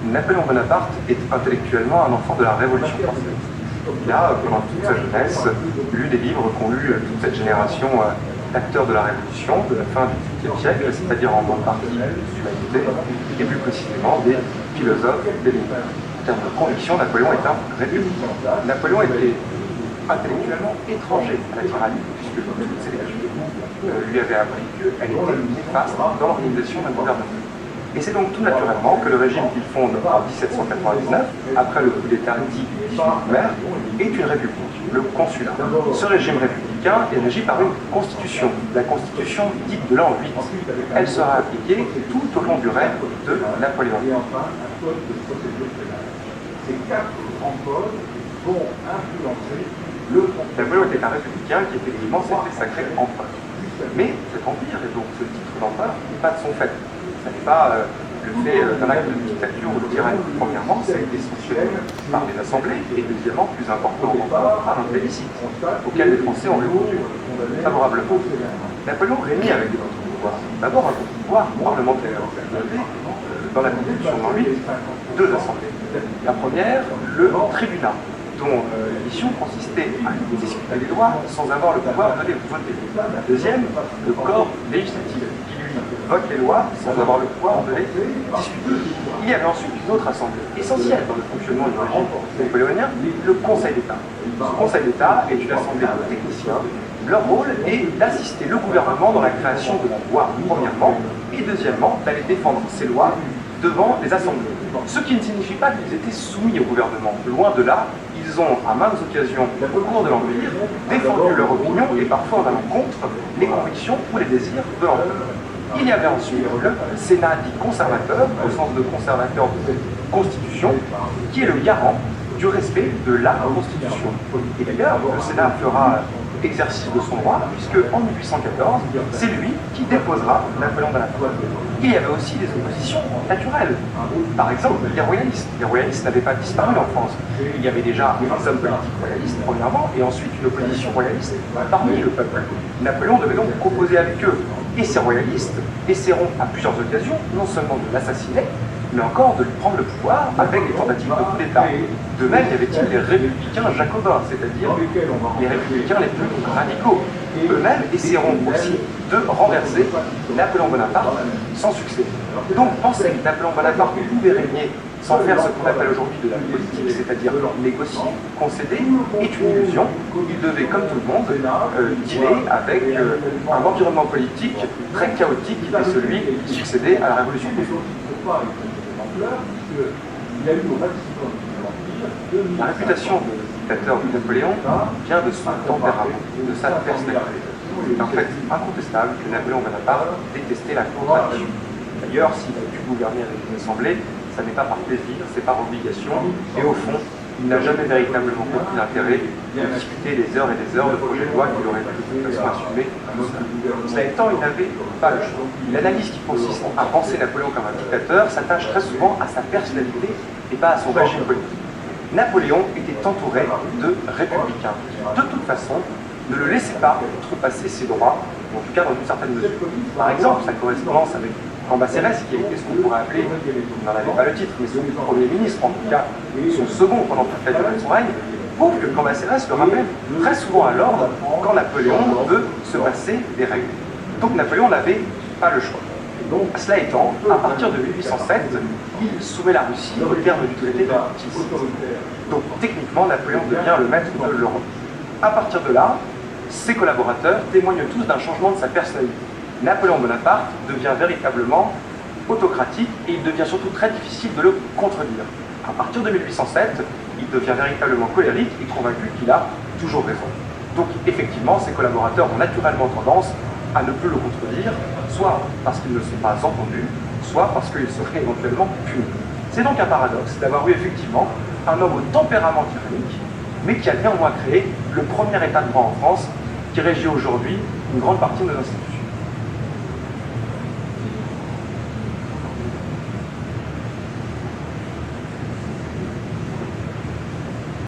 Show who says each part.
Speaker 1: Napoléon Bonaparte est intellectuellement un enfant de la Révolution française. Il a, pendant toute sa jeunesse, lu des livres qu'ont lu toute cette génération d'acteurs de la Révolution, de la fin du XVIIIe siècle, c'est-à-dire en grande partie des humanités, et plus précisément des philosophes, des livres. En termes de conviction, Napoléon est un républicain. Napoléon était intellectuellement étranger à la tyrannie, puisque toutes ses lectures lui avaient appris qu'elle était néfaste dans l'organisation d'un gouvernement. Et c'est donc tout naturellement que le régime qu'il fonde en 1799, après le coup d'État dit du 18 mai, est une république, le consulat. Ce régime républicain est régi par une constitution, la constitution dite de l'an 8. Elle sera appliquée tout au long du règne de Napoléon. Ces quatre grands codes vont influencer le Napoléon était un républicain qui effectivement s'est fait sacré empereur. Mais cet empire, et donc ce titre d'empereur, n'est pas de son fait. Ce n'est pas le fait d'un acte de dictature ou de tyrannie. Premièrement, ça a été sanctionné par les assemblées, et deuxièmement, plus important encore, par un plébiscite, auquel les Français ont répondu favorablement. Napoléon régnait avec des contre-pouvoirs. D'abord un contre-pouvoir parlementaire. Il y avait, dans la Constitution d'an 8, deux assemblées. La première, le tribunat, dont la mission consistait à discuter des lois sans avoir le pouvoir de les voter. La deuxième, le corps législatif, qui lui vote les lois sans avoir le pouvoir de les discuter. Il y avait ensuite une autre assemblée essentielle dans le fonctionnement du régime napoléonien, le Conseil d'État. Ce Conseil d'État est une assemblée de techniciens. Leur rôle est d'assister le gouvernement dans la création de la loi, premièrement, et deuxièmement, d'aller défendre ces lois devant les assemblées. Ce qui ne signifie pas qu'ils étaient soumis au gouvernement. Loin de là, ils ont, à maintes occasions, au cours de l'Empire, défendu leur opinion et parfois en allant contre les convictions ou les désirs de l'empereur. Il y avait ensuite le Sénat dit conservateur, au sens de conservateur de cette constitution, qui est le garant du respect de la Constitution. Et d'ailleurs, le Sénat fera exercice de son droit, puisque en 1814, c'est lui qui déposera Napoléon Bonaparte. Et il y avait aussi des oppositions naturelles. Par exemple, les royalistes. Les royalistes n'avaient pas disparu en France. Il y avait déjà des hommes politiques royalistes, premièrement, et ensuite une opposition royaliste parmi le peuple. Napoléon devait donc composer avec eux. Et ces royalistes essaieront à plusieurs occasions, non seulement de l'assassiner, mais encore de lui prendre le pouvoir avec des tentatives de coup d'État. De même, y avait-il les républicains jacobins, c'est-à-dire les républicains les plus radicaux. Eux-mêmes essaieront aussi de renverser Napoléon Bonaparte sans succès. Donc penser que Napoléon Bonaparte pouvait régner sans faire ce qu'on appelle aujourd'hui de la politique, c'est-à-dire négocier, concéder, est une illusion. Il devait, comme tout le monde, dealer avec un environnement politique très chaotique qui était celui qui succédait à la Révolution française. La réputation de dictateur de Napoléon vient de son tempérament, de sa personnalité. C'est un fait incontestable que Napoléon Bonaparte détestait la contradiction. D'ailleurs, s'il a pu gouverner avec une assemblée, ça n'est pas par plaisir, c'est par obligation, et au fond, il n'a jamais véritablement compris l'intérêt de discuter des heures et des heures de projets de loi qu'il aurait pu de toute façon assumer tout seul. Cela étant, il n'avait pas le choix. L'analyse qui consiste à penser Napoléon comme un dictateur s'attache très souvent à sa personnalité et pas à son régime politique. Napoléon était entouré de républicains qui, de toute façon, ne le laissaient pas outrepasser ses droits, en tout cas dans une certaine mesure. Par exemple, sa correspondance avec Cambacérès, qui a été ce qu'on pourrait appeler, il n'en avait pas le titre, mais son premier ministre, en tout cas son second pendant toute la durée de son règne, prouve que Cambacérès le ramène très souvent à l'ordre quand Napoléon veut se passer des règles. Donc Napoléon n'avait pas le choix. Cela étant, à partir de 1807, il soumet la Russie au terme du traité de Tilsit. Donc techniquement, Napoléon devient le maître de l'Europe. À partir de là, ses collaborateurs témoignent tous d'un changement de sa personnalité. Napoléon Bonaparte devient véritablement autocratique et il devient surtout très difficile de le contredire. À partir de 1807, il devient véritablement colérique et convaincu qu'il a toujours raison. Donc effectivement, ses collaborateurs ont naturellement tendance à ne plus le contredire, soit parce qu'ils ne sont pas entendus, soit parce qu'ils seraient éventuellement punis. C'est donc un paradoxe d'avoir eu effectivement un homme au tempérament tyrannique, mais qui a néanmoins créé le premier état de droit en France qui régit aujourd'hui une grande partie de nos institutions.